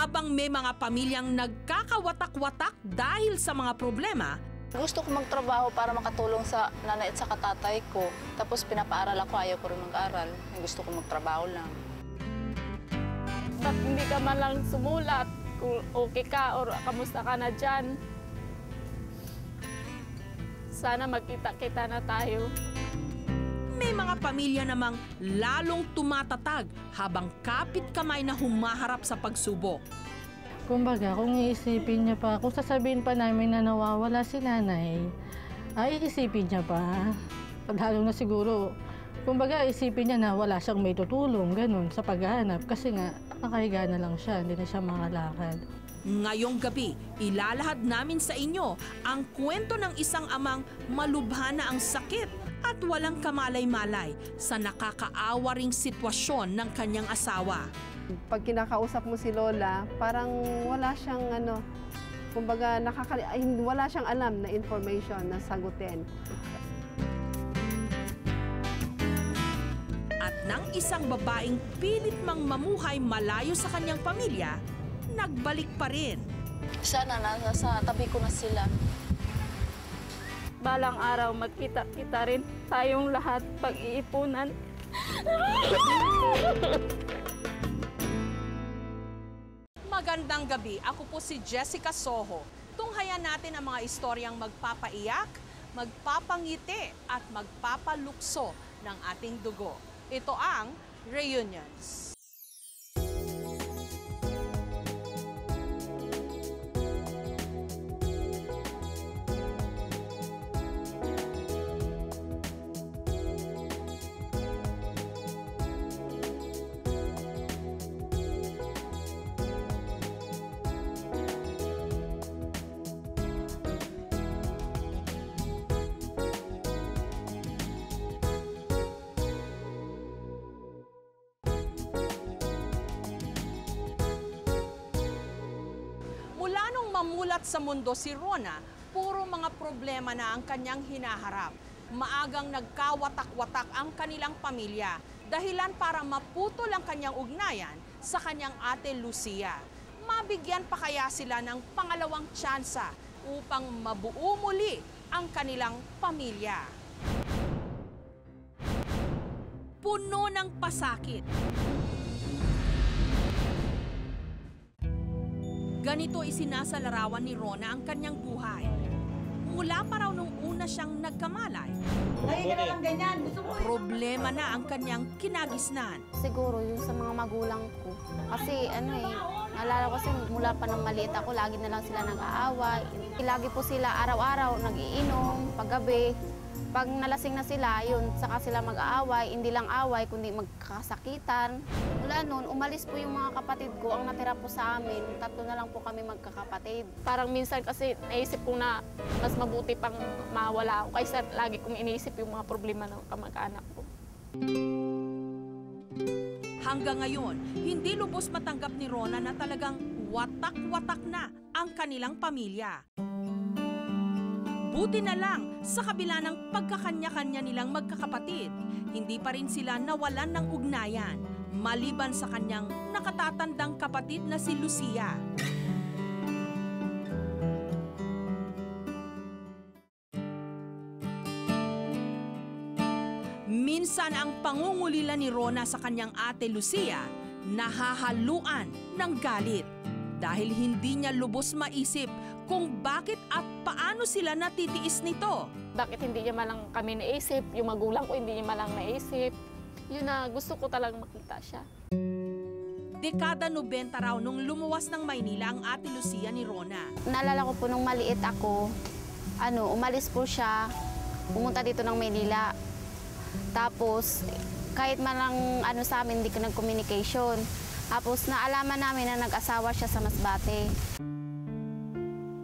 Habang may mga pamilyang nagkakawatak-watak dahil sa mga problema, gusto ko magtrabaho para makatulong sa nanay at sa katatay ko. Tapos pinapaaral ako, ayaw ko rin mag-aral. Gusto ko magtrabaho lang. Ba't hindi ka man lang sumulat kung okay ka or kamusta ka na dyan? Sana magkita-kita na tayo. may mga pamilya namang lalong tumatatag habang kapit kamay na humaharap sa pagsubok. Kumbaga, kung iisipin niya pa, kung sasabihin pa namin na nawawala si nanay, ay iisipin niya pa. Lalo na siguro, kumbaga isipin niya na wala siyang may tutulong, ganun, sa paghahanap. Kasi nga, nakahiga na lang siya, hindi na siya makalakad. Ngayong gabi, ilalahad namin sa inyo ang kwento ng isang amang malubha na ang sakit at walang kamalay-malay sa nakakaawa ring sitwasyon ng kanyang asawa. Pag kinakausap mo si Lola, parang wala siyang kumbaga wala siyang alam na information na sagutin. At nang isang babaeng pilit mang mamuhay malayo sa kanyang pamilya, nagbalik pa rin. Sana nasa tabi ko na sila. Balang araw, magkita-kita rin tayong lahat pag-iipunan. Magandang gabi, ako po si Jessica Soho. Tunghayan natin ang mga istoryang magpapaiyak, magpapangiti at magpapalukso ng ating dugo. Ito ang Reunions. Mamulat sa mundo si Rona, puro mga problema na ang kanyang hinaharap. Maagang nagkawatak-watak ang kanilang pamilya, dahilan para maputol ang kanyang ugnayan sa kanyang ate Lucia. Mabigyan pa kaya sila ng pangalawang tsansa upang mabuo muli ang kanilang pamilya. Puno ng pasakit. Ganito isinasalarawan ni Rona ang kanyang buhay. Mula pa raw nung una siyang nagkamalay, problema na ang kanyang kinagisnan. Siguro yun sa mga magulang ko. Kasi naalala ko kasi mula pa nang maliit ako, lagi na lang sila nag-aaway. Lagi po sila araw-araw nag-iinom, paggabi. Pag nalasing na sila, yun, saka sila mag-aaway. Hindi lang away, kundi magkakasakitan. Mula noon, umalis po yung mga kapatid ko. Ang natira po sa amin, 3 na lang po kami magkakapatid. Parang minsan kasi naisip ko na mas mabuti pang mawala ako kaysa lagi kong iniisip yung mga problema ng kamag-anak ko. Hanggang ngayon, hindi lubos matanggap ni Rona na talagang watak-watak na ang kanilang pamilya. Buti na lang, sa kabila ng pagkakanya-kanya nilang magkakapatid, hindi pa rin sila nawalan ng ugnayan, maliban sa kanyang nakatatandang kapatid na si Lucia. Minsan ang pangungulila ni Rona sa kanyang ate Lucia, nahahaluan ng galit dahil hindi niya lubos maisip kung bakit at paano sila natitiis nito. Bakit hindi niya malang kami naisip, yung magulang ko hindi niya malang naisip. Yun na gusto ko talagang makita siya. Dekada 90 raw nung lumuwas ng Maynila ang ate Lucia ni Rona. Naalala ko po nung maliit ako, umalis po siya, pumunta dito ng Maynila. Tapos, kahit man lang sa amin, hindi ko nag-communication. Tapos, naalaman namin na nag-asawa siya sa Masbate.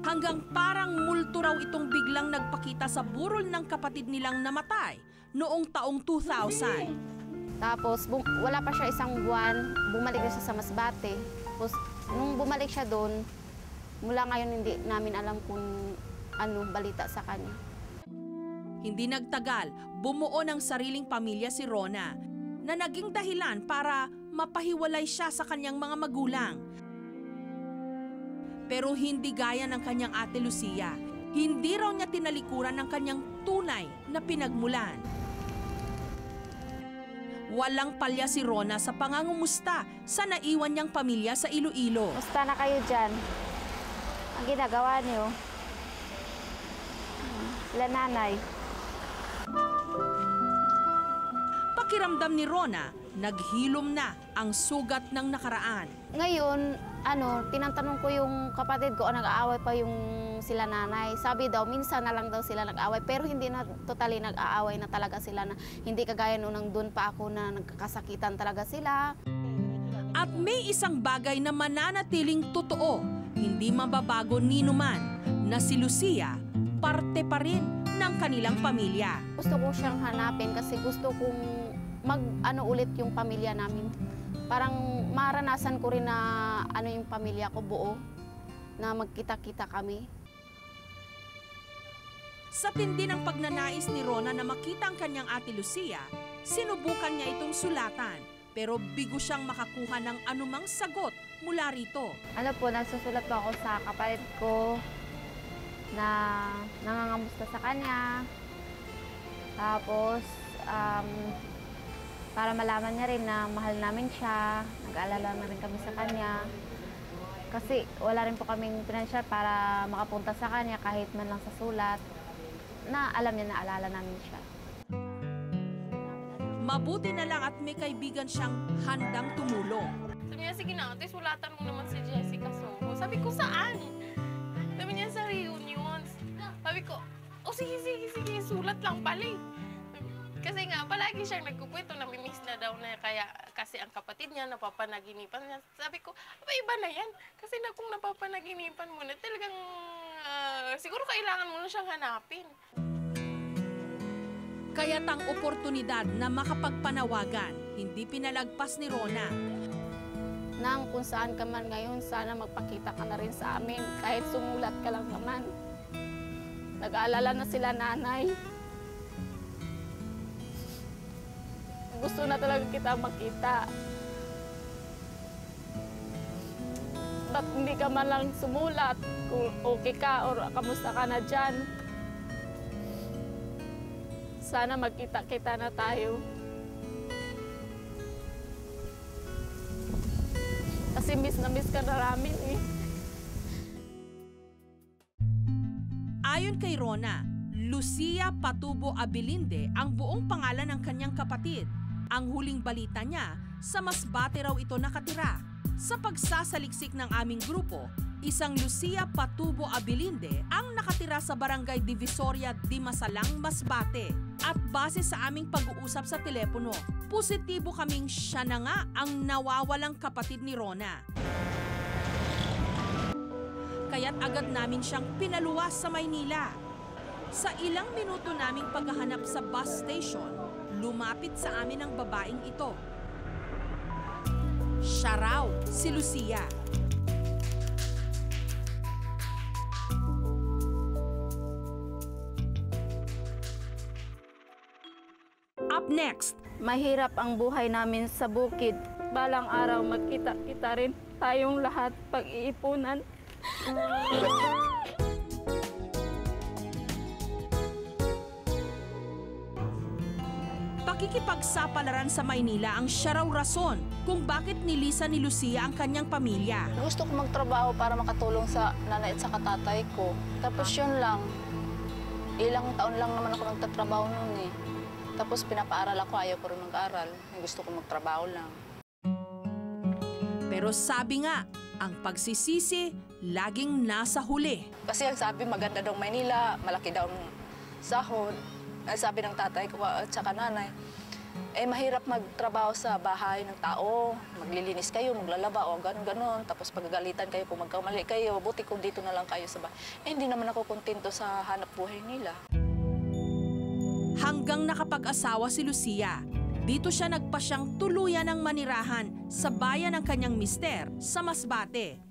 Hanggang parang multo raw itong biglang nagpakita sa burol ng kapatid nilang namatay noong taong 2000. Tapos, wala pa siya 1 buwan, bumalik na siya sa Masbate. Tapos, nung bumalik siya doon, mula ngayon hindi namin alam kung balita sa kanya. Hindi nagtagal, bumuo ng sariling pamilya si Rona na naging dahilan para mapahiwalay siya sa kanyang mga magulang. Pero hindi gaya ng kanyang ate Lucia. Hindi raw niya tinalikuran ng kanyang tunay na pinagmulan. Walang palya si Rona sa pangangumusta sa naiwan niyang pamilya sa Iloilo. Musta na kayo dyan? Ang ginagawa niyo? Sila nanay. Pakiramdam ni Rona, naghilom na ang sugat ng nakaraan. Ngayon, tinatanong ko yung kapatid ko, nag-aaway pa yung sila nanay. Sabi daw, minsan na lang daw sila nag-aaway, pero hindi na totally nag-aaway na talaga sila. Na, hindi kagaya nung doon pa ako na nagkakasakitan talaga sila. At may isang bagay na mananatiling totoo, hindi mababago ninuman, na si Lucia, parte pa rin ng kanilang pamilya. Gusto ko siyang hanapin kasi gusto kong ulit yung pamilya namin. Parang maranasan ko rin na yung pamilya ko buo, na magkita-kita kami. Sa tindi ng pagnanais ni Rona na makita ang kanyang ate Lucia, sinubukan niya itong sulatan, pero bigo siyang makakuha ng anumang sagot mula rito. Nagsusulat po ako sa kapatid ko na nangangamusta sa kanya. Tapos, para malaman niya rin na mahal namin siya, nag-aalala na rin kami sa kanya. Kasi wala rin po kaming pinansyal para makapunta sa kanya kahit man lang sa sulat, na alam niya na alala namin siya. Mabuti na lang at may kaibigan siyang handang tumulong. Sabi niya, sige na, ate, sulatan mo naman si Jessica Soho. Sabi ko, saan? Sabi niya, sa reunions. Sabi ko, sige, sulat lang pala eh. Kasi nga, palagi siyang nagkukwento, namimiss na daw na kaya kasi ang kapatid niya napapanaginipan niya. Sabi ko, iba na yan. Kasi na kung napapanaginipan mo na, talagang siguro kailangan mo na siyang hanapin. Kaya't ang oportunidad na makapagpanawagan, hindi pinalagpas ni Rona. Nang kung saan ka man ngayon, sana magpakita ka na rin sa amin. Kahit sumulat ka lang naman. Nag-aalala na sila nanay. Gusto na talaga kita makita. Ba't hindi ka man lang sumulat kung okay ka or kamusta ka na dyan? Sana magkita-kita na tayo. Kasi miss na miss ka na namin eh. Ayon kay Rona, Lucia Patubo Abilinde ang buong pangalan ng kanyang kapatid. Ang huling balita niya, sa Masbate raw ito nakatira. Sa pagsasaliksik ng aming grupo, isang Lucia Patubo Abilinde ang nakatira sa Barangay Divisoria di Masalang, Masbate. At base sa aming pag-uusap sa telepono, positibo kaming siya na nga ang nawawalang kapatid ni Rona. Kaya't agad namin siyang pinaluwas sa Maynila. Sa ilang minuto naming paghahanap sa bus station, lumapit sa amin ang babaeng ito. Siya raw si Lucia. Up next, Mahirap ang buhay namin sa bukid. Balang araw magkita-kita rin tayong lahat pag-iipunan. pakikipagsapalaran sa Maynila ang siya raw rason kung bakit nilisan ni Lucia ang kanyang pamilya. Gusto ko magtrabaho para makatulong sa nanay at sa katatay ko. Tapos yun lang. Ilang taon lang naman ako nagtatrabaho noon eh. Tapos pinapaaral ako, ayaw ko rin mag-aral. Gusto ko magtrabaho lang. Pero sabi nga, ang pagsisisi laging nasa huli. Kasi ang sabi, maganda daw Maynila, malaki daw ang sahod. Ang sabi ng tatay ko at saka nanay, mahirap magtrabaho sa bahay ng tao. Maglilinis kayo, maglalaba o gano'n-gano'n. Tapos pagagalitan kayo kung magkamali kayo, buti kung dito na lang kayo sa bahay. Hindi naman ako kontento sa hanap buhay nila. Hanggang nakapag-asawa si Lucia, dito siya nagpasyang tuluyan ng manirahan sa bayan ng kanyang mister sa Masbate.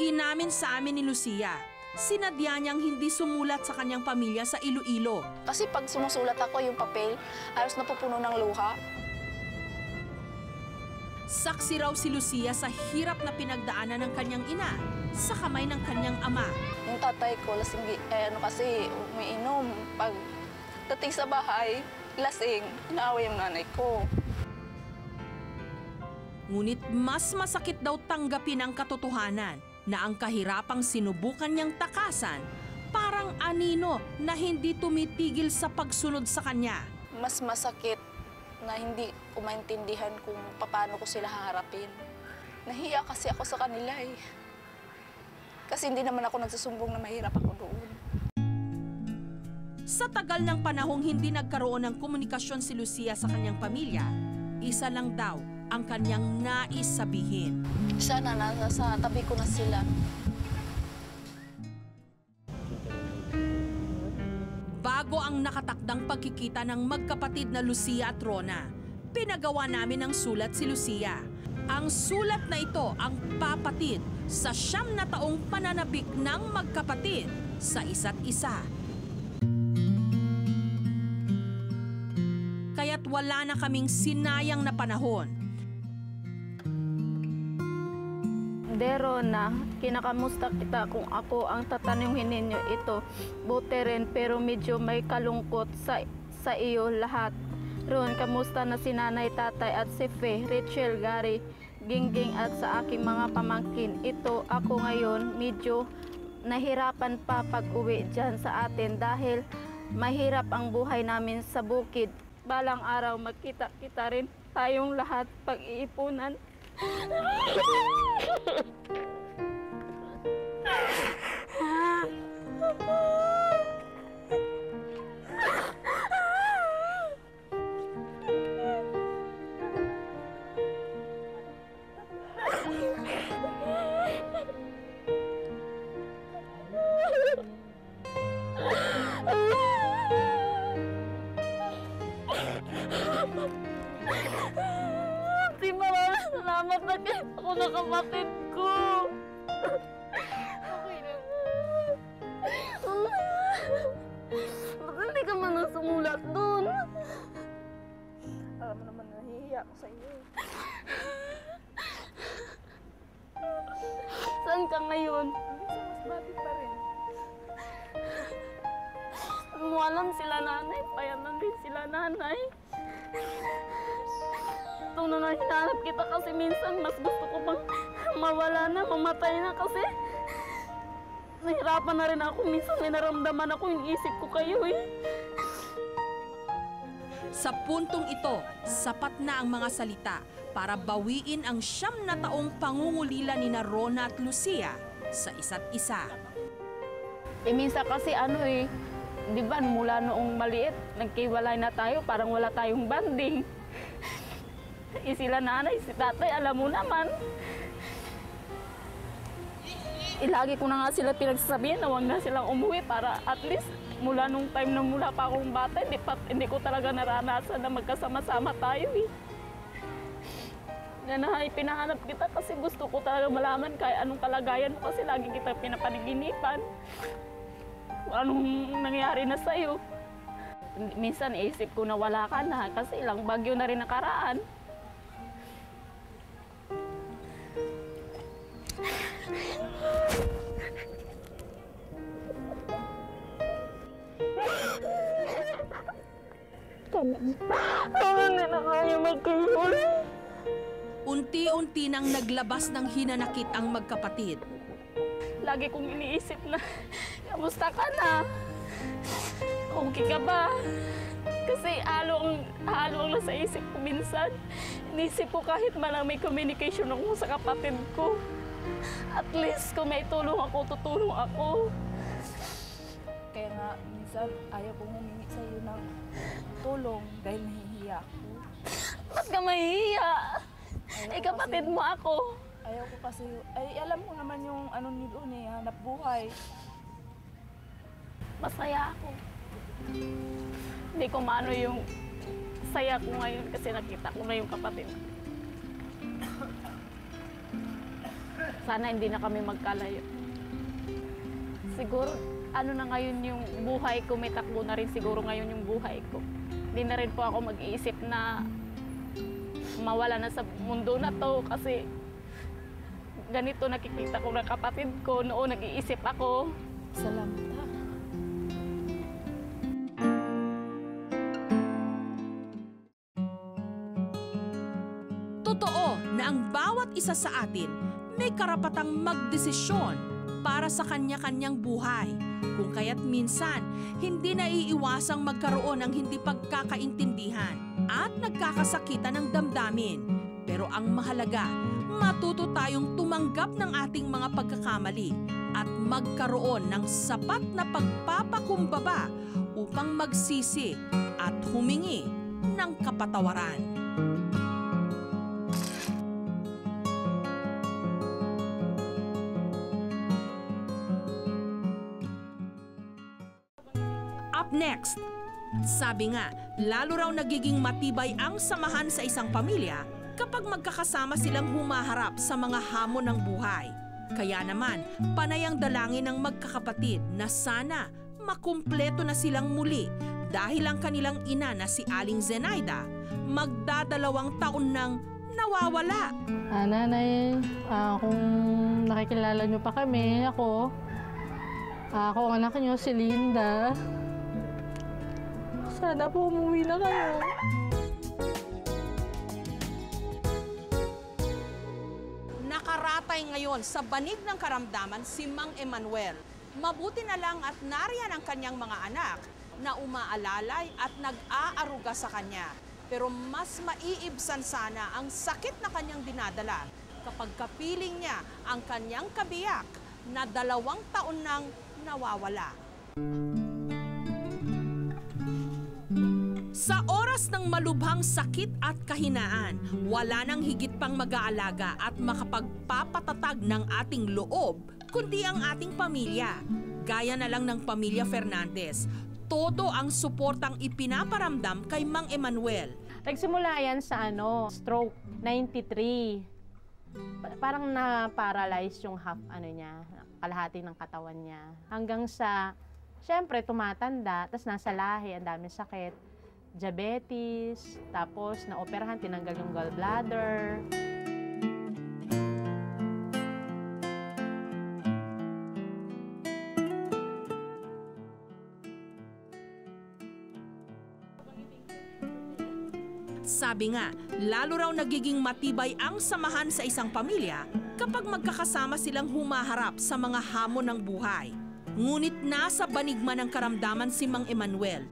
Inamin sa amin ni Lucia, sinadya niyang hindi sumulat sa kanyang pamilya sa Iloilo. Kasi pag sumusulat ako yung papel, halos napupuno ng luha. Saksi raw si Lucia sa hirap na pinagdaanan ng kanyang ina sa kamay ng kanyang ama. Yung tatay ko, lasing, kasi umiinom. Pag dating sa bahay, lasing, inaaway yung nanay ko. Ngunit mas masakit daw tanggapin ang katotohanan na ang kahirapang sinubukan niyang takasan parang anino na hindi tumitigil sa pagsunod sa kanya. Mas masakit na hindi ko maintindihan kung paano ko sila haharapin. Nahiya kasi ako sa kanila eh. Kasi hindi naman ako nagsusumbong na mahirap ako doon. Sa tagal ng panahong hindi nagkaroon ng komunikasyon si Lucia sa kanyang pamilya, isa lang daw ang kanyang nais sabihin. Sana nasa tabi ko na sila. Bago ang nakatakdang pagkikita ng magkapatid na Lucia at Rona, pinagawa namin ng sulat si Lucia. Ang sulat na ito ang papatid sa 9 na taong pananabik ng magkapatid sa isa't isa. Kaya't wala na kaming sinayang na panahon. Rona, kinakamusta kita kung ako ang tatanungin ninyo ito. Buti rin pero medyo may kalungkot sa iyo lahat. Ron, kamusta na si nanay, tatay at si Fe, Rachel, Gary, Gingging at sa aking mga pamangkin. Ito ako ngayon medyo nahirapan pa pag-uwi dyan sa atin dahil mahirap ang buhay namin sa bukid. Balang araw magkita-kita rin tayong lahat pag-iipunan. Salamat na kahit ako na kapatid ko. Okay na. Ba't hindi ka man ang sumulat dun? Alam mo naman, nahihiya ako sa iyo. Saan ka ngayon? Masbati pa rin. Ang mo alam sila nanay, payanan din sila nanay. Ito na hinahanap kita kasi minsan mas gusto ko bang mawala na, mamatay na kasi nahirapan na rin ako. Minsan may naramdaman ako, yung isip ko kayo eh. Sa puntong ito, sapat na ang mga salita para bawiin ang 9 na taong pangungulila ni Rona at Lucia sa isa't isa. Minsan kasi di ba mula noong maliit, nagkiwalay na tayo, parang wala tayong banding. Sila nanay, si tatay, alam mo naman. Lagi ko na nga sila pinagsasabihin na huwag na silang umuwi para at least mula nung time na mula pa akong bata, hindi ko talaga naranasan na magkasama-sama tayo eh. Pinahanap kita kasi gusto ko talaga malaman kahit anong kalagayan mo kasi lagi kita pinapaniginipan. Anong nangyari na sa'yo. Minsan isip ko na wala ka na kasi ilang bagyo na rin nakaraan. Hindi na kayo magkaroon. Unti-unti nang naglabas ng hinanakit ang magkapatid. Lagi kong iniisip na, kamusta ka na? Okay ka ba? Kasi halo ang nasa isip ko minsan. Inisip ko kahit man may communication ako sa kapatid ko. At least kung may tulong ako, tutulong ako. Kaya nga, minsan ayaw kong humingi sa iyo ng tulong dahil nahihiya ako. Ba't ka mahihiya? Kapatid mo ako. Ayaw ko kasi, alam mo naman yung ni doon hanap buhay. Masaya ako. Hindi ko maano yung saya ko ngayon kasi nakita ko na yung kapatid. Sana hindi na kami magkalayo. Siguro, na ngayon yung buhay ko, may takbo na rin siguro ngayon yung buhay ko. Hindi na rin po ako mag-iisip na mawala na sa mundo na to kasi ganito nakikita ko na kapatid ko. Noon nag-iisip ako. Salamat ha. Totoo na ang bawat isa sa atin may karapatang magdesisyon para sa kanya-kanyang buhay. Kung kaya't minsan, hindi naiiwasang magkaroon ng hindi pagkakaintindihan at nagkakasakitan ng damdamin. Pero ang mahalaga, matuto tayong tumanggap ng ating mga pagkakamali at magkaroon ng sapat na pagpapakumbaba upang magsisi at humingi ng kapatawaran. Up next, sabi nga, lalo raw nagiging matibay ang samahan sa isang pamilya kapag magkakasama silang humaharap sa mga hamon ng buhay. Kaya naman, panay ang dalangin ng magkakapatid na sana makumpleto na silang muli dahil ang kanilang ina na si Aling Zenaida magdadalawang taon nang nawawala. Nanay, kung nakikilala niyo pa kami, ako ang anak niyo, si Linda. Sana po umuwi na kayo. Nakaratay ngayon sa banig ng karamdaman si Mang Emmanuel. Mabuti na lang at nariyan ang kanyang mga anak na umaalalay at nag-aaruga sa kanya. Pero mas maiibsan sana ang sakit na kanyang dinadala kapag kapiling niya ang kanyang kabiyak na 2 taon nang nawawala. Sa oras ng malubhang sakit at kahinaan, wala nang higit pang mag-aalaga at makapagpapatatag ng ating loob, kundi ang ating pamilya. Gaya na lang ng pamilya Fernandez, todo ang suportang ipinaparamdam kay Mang Emmanuel. Nagsimula yan sa stroke, 93. Parang na-paralyze yung kalahati ng katawan niya. Hanggang sa, syempre, tumatanda, tapos nasa lahi, ang daming sakit. Diabetes, tapos na-operahan, tinanggal yung gallbladder. Sabi nga, lalo raw nagiging matibay ang samahan sa isang pamilya kapag magkakasama silang humaharap sa mga hamon ng buhay. Ngunit nasa banigma ng karamdaman si Mang Emmanuel.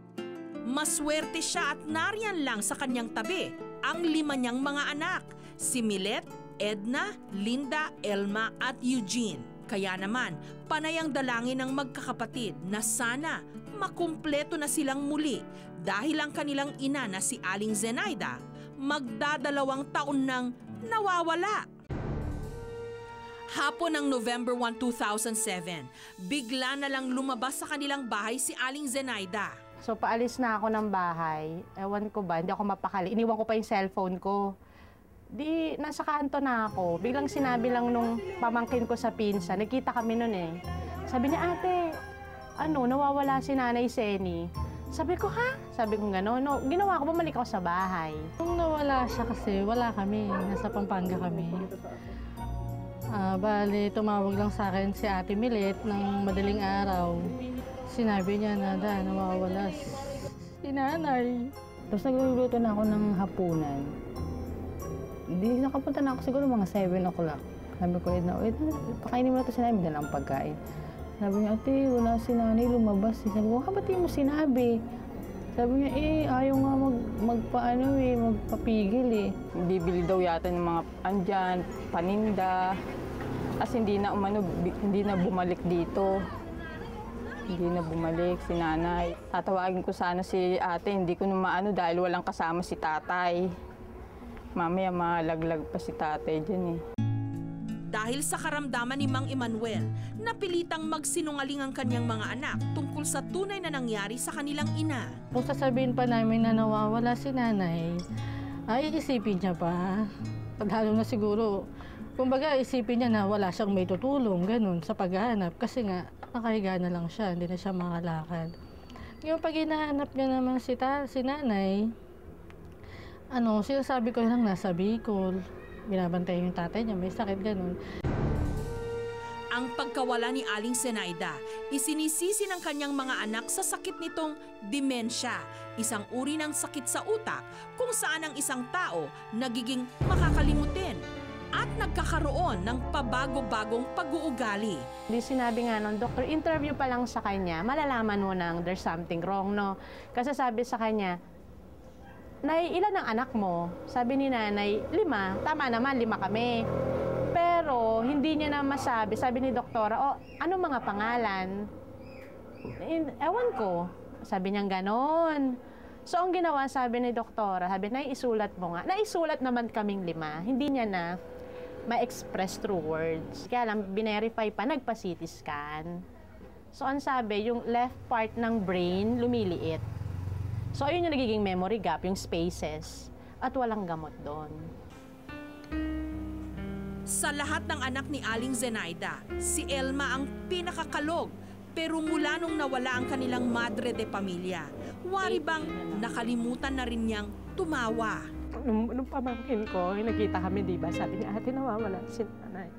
Maswerte siya at nariyan lang sa kanyang tabi ang 5 niyang mga anak, si Milet, Edna, Linda, Elma at Eugene. Kaya naman, panay ang dalangin ng magkakapatid na sana makumpleto na silang muli dahil ang kanilang ina na si Aling Zenaida magda-2 taon nang nawawala. Hapon ng November 1, 2007, bigla na lang lumabas sa kanilang bahay si Aling Zenaida. So paalis na ako ng bahay. Ewan ko ba, hindi ako mapakali. Iniwan ko pa yung cellphone ko. Di, nasa kanto na ako. Biglang sinabi lang nung pamangkin ko sa pinsa, nakita kami nun eh. Sabi niya, ate, nawawala si Nanay Seni. Sabi ko, ha? Sabi ko gano'n. No, ginawa ko, bumalik ako sa bahay. Nung nawala siya kasi, wala kami. Nasa Pampanga kami. Bali, tumawag lang sa akin si Ate Milet ng madaling araw. Sinabi niya na nawawala si Nanay. Tapos nagluluto na ako ng hapunan. Hindi, nakapunta na ako siguro mga 7 o'clock. Sabi ko, pakainin mo na ito si Nanay, may dalang pagkain. Sabi niya, ate, wala si Nanay, lumabas. Sabi ko, ba't di mo sinabi? Sabi niya, ayaw nga magpapigil eh. Bibili daw yata ng mga andyan, paninda. As hindi na bumalik dito. Hindi na bumalik si Nanay. Tatawagin ko sana si ate, hindi ko na dahil walang kasama si tatay. Mamaya malaglag pa si tatay dyan eh. Dahil sa karamdaman ni Mang Emmanuel, napilitang magsinungaling ang kanyang mga anak tungkol sa tunay na nangyari sa kanilang ina. Kung sasabihin pa namin na nawawala si Nanay, ay isipin niya pa. Lalo na siguro, kumbaga isipin niya na wala siyang may tutulong, ganun, sa paghahanap. Kasi nga, nakahiga na lang siya, hindi na siya makalakad. Yung pag hinahanap niya naman si Nanay, Sinasabi ko lang nasa Bicol. Binabantay yung tatay niya, may sakit ganun. Ang pagkawala ni Aling Zenaida, isinisisi ng kanyang mga anak sa sakit nitong demensya, isang uri ng sakit sa utak kung saan ang isang tao nagiging makakalimutin at nagkakaroon ng pabago-bagong pag-uugali. Di sinabi nga ng doktor, interview pa lang sa kanya, malalaman mo nang there's something wrong, no? Kasi sabi sa kanya, Nay, ilan ang anak mo? Sabi ni nanay, 5. Tama naman, 5 kami. Pero hindi niya na masabi. Sabi ni doktora, ano mga pangalan? Ewan ko. Sabi niya ganon. So ang ginawa, sabi ni doktora, sabi, Nay, isulat mo nga. Naisulat naman kaming 5. Hindi niya na ma-express through words. Kaya lang, binerify pa, nagpa-CT scan. So ang sabi, yung left part ng brain lumiliit. So, ayun yung nagiging memory gap, yung spaces, at walang gamot doon. Sa lahat ng anak ni Aling Zenaida, si Elma ang pinakakalog. Pero mula nung nawala ang kanilang madre de pamilya, wari bang nakalimutan na rin niyang tumawa. Nung pamangkin ko, nakita kami, di ba? Sabi niya, ate, nawawala si nanay.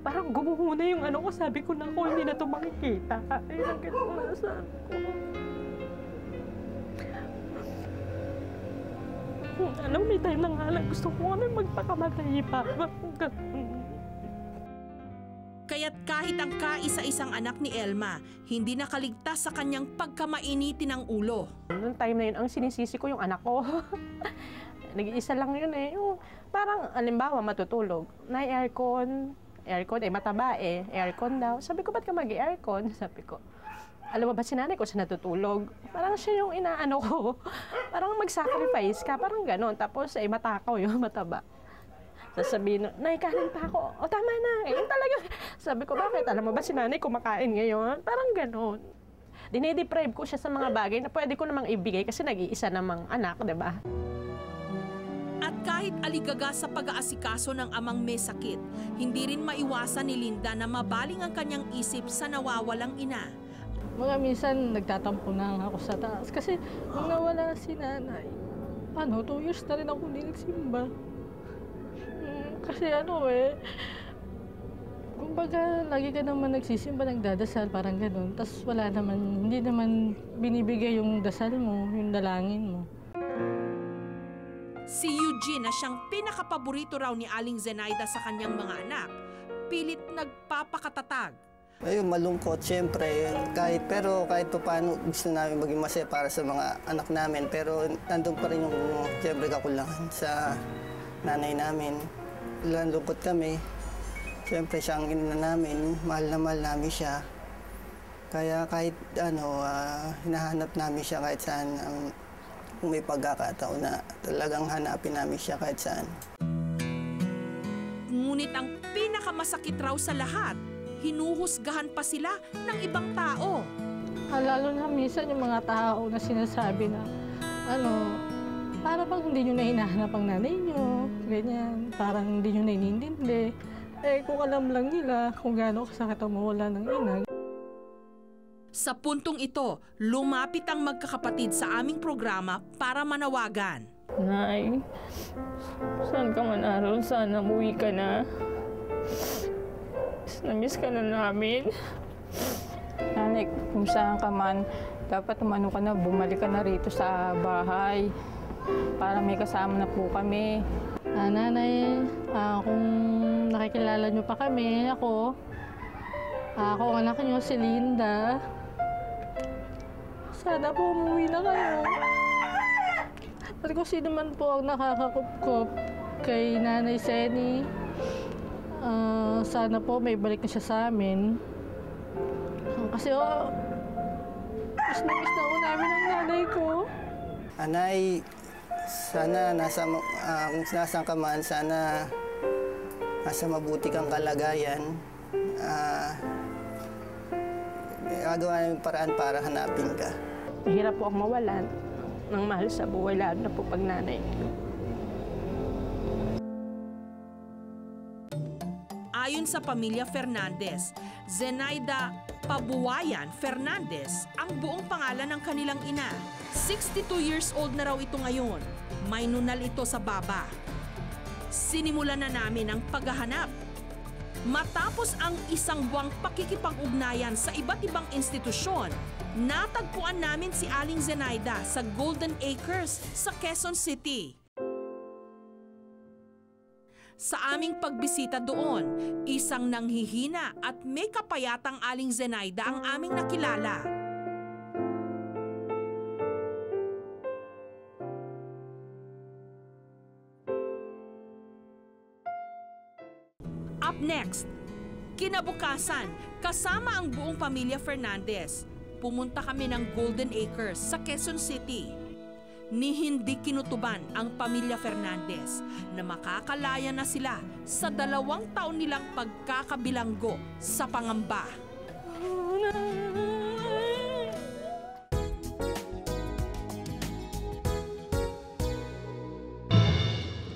Parang gumuho na yung ko, sabi ko na hindi na ito makikita. Ay, nagkatumasan ko. May time na nga lang gusto ko magpakamatay pa. Kaya't kahit ang kaisa-isang anak ni Elma, hindi nakaligtas sa kanyang pagkamainitin ng ulo. Noong time na yun, ang sinisisi ko yung anak ko. Nag-iisa lang yun eh. Yung, parang, alimbawa, matutulog. Na aircon, mataba aircon daw. Sabi ko, ba't ka mag-aircon? Sabi ko, alam mo ba si nanay ko sa natutulog? Parang siya yung inaano ko. Parang mag-sacrifice ka, parang ganon. Tapos matakaw yung mataba. Sasabihin, Nay, kanin pa ako. O, tama na. Yun talaga. Sabi ko, bakit? Alam mo ba si nanay kumakain ngayon? Parang ganon. Dinedeprive ko siya sa mga bagay na pwede ko namang ibigay kasi nag-iisa namang anak, di ba? At kahit aligaga sa pag-aasikaso ng amang may sakit, hindi rin maiwasan ni Linda na mabaling ang kanyang isip sa nawawalang ina. Mga minsan nagtatampo na ako sa taas kasi nung nawala si nanay, 2 years na rin ako hindi nagsimba. Kasi kumbaga lagi ka naman nagsisimba, nagdadasal, parang gano'n. Tapos wala naman, hindi naman binibigay yung dasal mo, yung dalangin mo. Si Eugene na siyang pinakapaborito raw ni Aling Zenaida sa kanyang mga anak, pilit nagpapakatatag. Ayun, malungkot, siyempre. Kahit pa paano gusto namin maging masaya para sa mga anak namin. Pero nandun pa rin yung, siyempre, kakulangan sa nanay namin. Lungkot kami. Siyempre, siya ang ina namin. Mahal na mahal namin siya. Kaya kahit hinahanap namin siya kahit saan. Kung may pagkakataon na talagang hanapin namin siya kahit saan. Ngunit ang pinakamasakit raw sa lahat, hinuhusgahan pa sila ng ibang tao. Lalo na minsan yung mga tao na sinasabi na, para bang hindi nyo na hinahanap ang nanay nyo, ganyan, parang hindi nyo na inintindi. Kung alam lang nila kung gaano kasakit ang mawala ng ina. Sa puntong ito, lumapit ang magkakapatid sa aming programa para manawagan. Nay, saan ka man araw? Sana umuwi ka na. Namiss ka na namin. Nanay, kung saan ka man, dapat ka na, bumalik ka na rito sa bahay. Para may kasama na po kami. Nanay, kung nakikilala nyo pa kami, ako ang anak nyo, si Linda. Sana po umuwi na kayo. At kung sino man po ang nakakakupkup kay Nanay Seni, sana po may balik na siya sa amin. Kasi miss na po namin ang nanay ko. Anay, sana kung nasaan ka man, sana nasa mabuti kang kalagayan. Gagawa namin paraan para hanapin ka. Mahirap po ang mawalan ng mahal sa buhay, lalo na po pag nanay. Ayon sa pamilya Fernandez, Zenaida Pabuayan Fernandez ang buong pangalan ng kanilang ina. 62 years old na raw ito ngayon. May nunal ito sa baba. Sinimulan na namin ang paghahanap. Matapos ang isang buwang pakikipag-ugnayan sa iba't ibang institusyon, natagpuan namin si Aling Zenaida sa Golden Acres sa Quezon City. Sa aming pagbisita doon, isang nanghihina at may kapayatang Aling Zenaida ang aming nakilala. Up next, kinabukasan, kasama ang buong pamilya Fernandez, pumunta kami ng Golden Acres sa Quezon City. Ni hindi kinutuban ang pamilya Fernandez na makakalaya na sila sa 2 taon nilang pagkakabilanggo sa pangamba.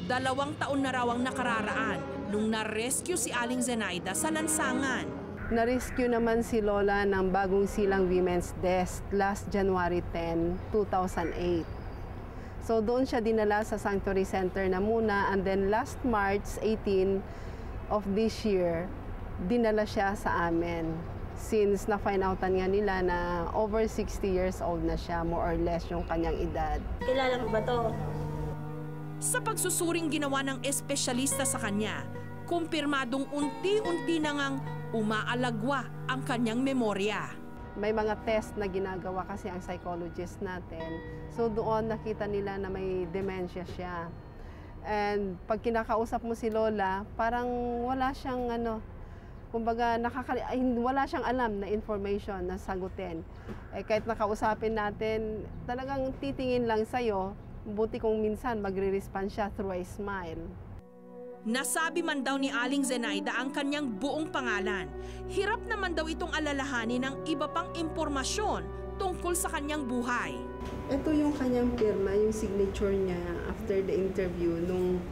2 taon na raw ang nakararaan nung na-rescue si Aling Zenaida sa lansangan. Na-rescue naman si Lola ng Bagong Silang Women's Desk last January 10, 2008. So doon siya dinala sa Sanctuary Center na muna, and then last March 18 of this year, dinala siya sa amin. Since na-find outan nga nila na over 60 years old na siya, more or less yung kanyang edad. Kilala mo ba to? Sa pagsusuring ginawa ng espesyalista sa kanya, kumpirmadong unti-unti na ngang umaalagwa ang kanyang memorya. May mga test na ginagawa kasi ang psychologist natin. So doon nakita nila na may dementia siya. And pag kinakausap mo si Lola, parang wala siyang kumbaga wala siyang alam na information na sagutin. Kahit nakausapin natin, talagang titingin lang sa'yo, buti kung minsan magre-respond siya through a smile. Nasabi man daw ni Aling Zenaida ang kanyang buong pangalan. Hirap naman daw itong alalahanin ng iba pang impormasyon tungkol sa kanyang buhay. Ito yung kanyang pirma, yung signature niya after the interview, nung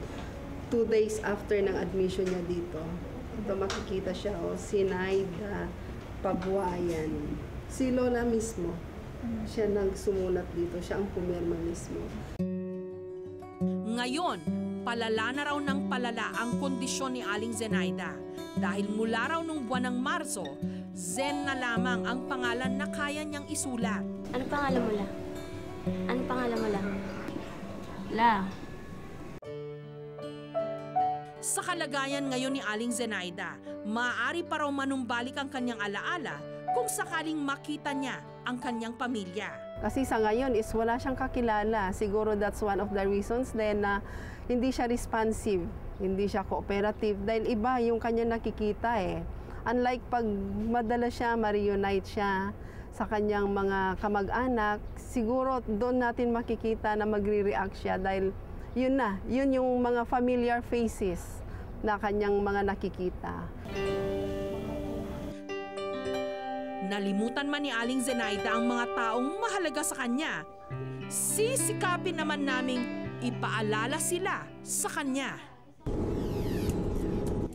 2 days after ng admission niya dito. Ito makikita siya, Zenaida Pabuayan. Si Lola mismo, siya nagsumulat dito, siya ang pumirma mismo. Ngayon, palala na raw ng palala ang kondisyon ni Aling Zenaida dahil mula raw nung buwan ng Marso, Zen na lamang ang pangalan na kaya niyang isulat. Ano pangalan mo, La? Ano pangalan mo, La? La. Sa kalagayan ngayon ni Aling Zenaida, maaari pa raw manumbalik ang kanyang alaala kung sakaling makita niya ang kanyang pamilya. Kasi sa ngayon is wala siyang kakilala. Siguro that's one of the reasons then na hindi siya responsive, hindi siya cooperative dahil iba yung kanya nakikita eh. Unlike pag madala siya, ma-reunite siya sa kanyang mga kamag-anak, siguro doon natin makikita na magre-react siya dahil yun yung mga familiar faces na kanyang mga nakikita. Nalimutan man ni Aling Zenaida ang mga taong mahalaga sa kanya, sisikapin naman naming ipaalala sila sa kanya.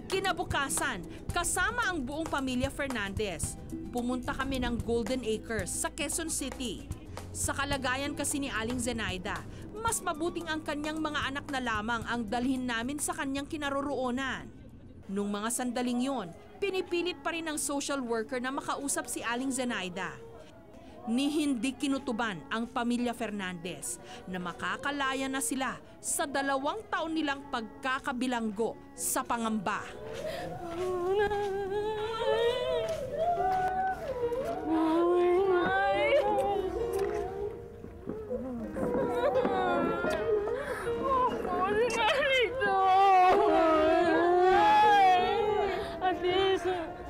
Kinabukasan, kasama ang buong pamilya Fernandez, pumunta kami ng Golden Acres sa Quezon City. Sa kalagayan kasi ni Aling Zenaida, mas mabuting ang kanyang mga anak na lamang ang dalhin namin sa kanyang kinaroroonan. Nung mga sandaling yon, pinipilit pa rin ng social worker na makausap si Aling Zenaida. Ni hindi kinutuban ang pamilya Fernandez na makakalaya na sila sa 2 taon nilang pagkakabilanggo sa pangamba.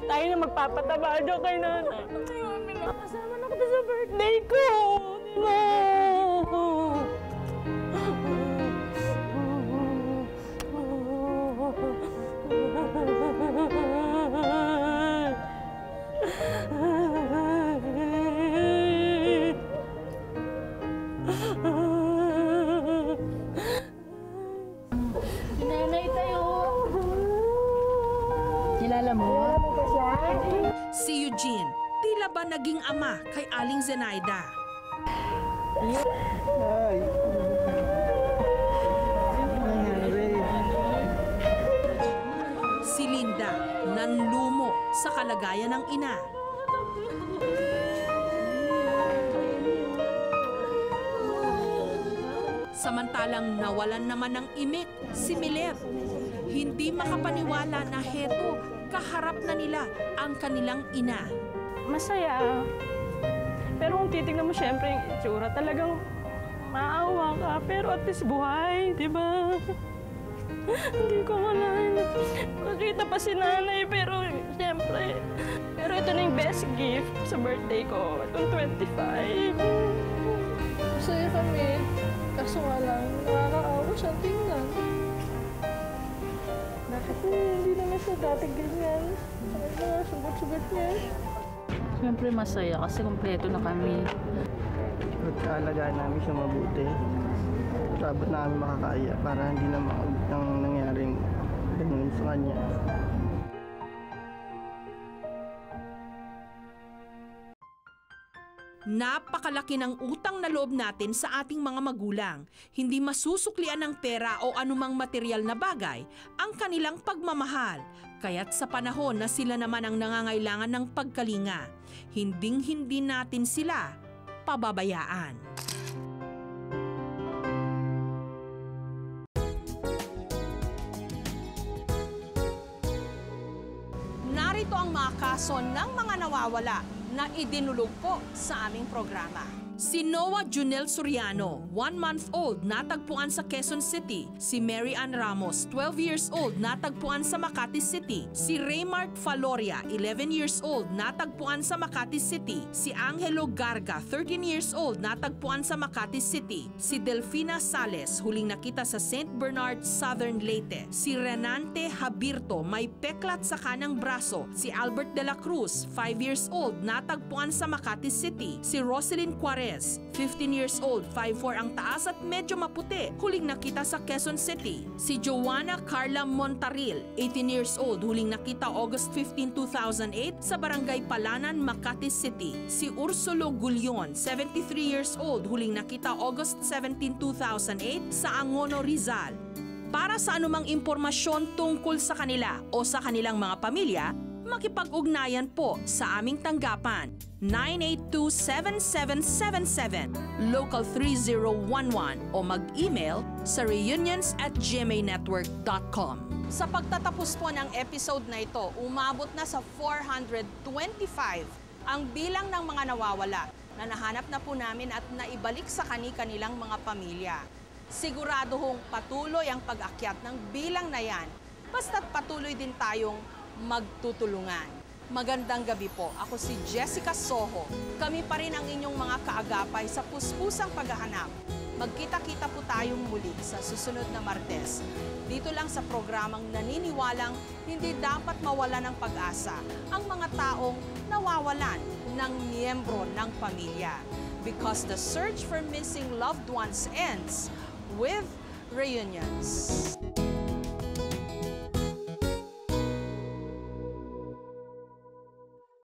Tayo na magpapatabado kay nanay. Kasama na kita sa birthday ko. Diba? naging ama kay Aling Zenaida. Si Linda nanlumo sa kalagayan ng ina. Samantalang nawalan naman ng imik si Milet. Hindi makapaniwala na heto, kaharap na nila ang kanilang ina. Masaya. Pero kung titignan mo siyempre yung itsura, talagang maawa ka. Pero at least buhay, di ba? Hindi ko malain. Nakita pa si nanay, pero siyempre. Pero ito na yung best gift sa birthday ko, itong 25. Masaya kami. Kaso nga lang, nakakaawa siyang tingnan. Bakit hindi naman siya dati ganyan? Bakit mga sugat-sugat niya? Siyempre masaya kasi kumpleto na kami. At alagaan namin siya mabuti. Dapat namin makakaya para hindi na ang nangyaring ganun sa kanya. Napakalaki ng utang na loob natin sa ating mga magulang. Hindi masusuklian ng pera o anumang material na bagay ang kanilang pagmamahal. Kaya't sa panahon na sila naman ang nangangailangan ng pagkalinga, hinding-hindi natin sila pababayaan. Narito ang mga kaso ng mga nawawala na idinulog po sa aming programa. Si Noah Junel Soriano, 1-month-old, natagpuan sa Quezon City. Si Mary Ann Ramos, 12 years old, natagpuan sa Makati City. Si Raymart Faloria, 11 years old, natagpuan sa Makati City. Si Angelo Garga, 13 years old, natagpuan sa Makati City. Si Delfina Sales, huling nakita sa St. Bernard, Southern Leyte. Si Renante Habirto, may peklat sa kanang braso. Si Albert de la Cruz, 5 years old, natagpuan sa Makati City. Si Roselyn Cuarez, 15 years old, 5'4" ang taas at medyo maputi, huling nakita sa Quezon City. Si Joanna Carla Montaril, 18 years old, huling nakita August 15, 2008 sa Barangay Palanan, Makati City. Si Ursulo Gulion, 73 years old, huling nakita August 17, 2008 sa Angono, Rizal. Para sa anumang impormasyon tungkol sa kanila o sa kanilang mga pamilya, makipag-ugnayan po sa aming tanggapan 982-7777, local 3011 o mag-email sa reunions@gmanetwork.com. Sa pagtatapos po ng episode na ito, umabot na sa 425 ang bilang ng mga nawawala na nahanap na po namin at naibalik sa kanilang mga pamilya. Sigurado hong patuloy ang pag-akyat ng bilang na yan, basta't patuloy din tayong magtutulungan. Magandang gabi po. Ako si Jessica Soho. Kami pa rin ang inyong mga kaagapay sa puspusang paghahanap. Magkita-kita po tayong muli sa susunod na Martes. Dito lang sa programang naniniwalang hindi dapat mawala ng pag-asa ang mga taong nawawalan ng miyembro ng pamilya. Because the search for missing loved ones ends with reunions.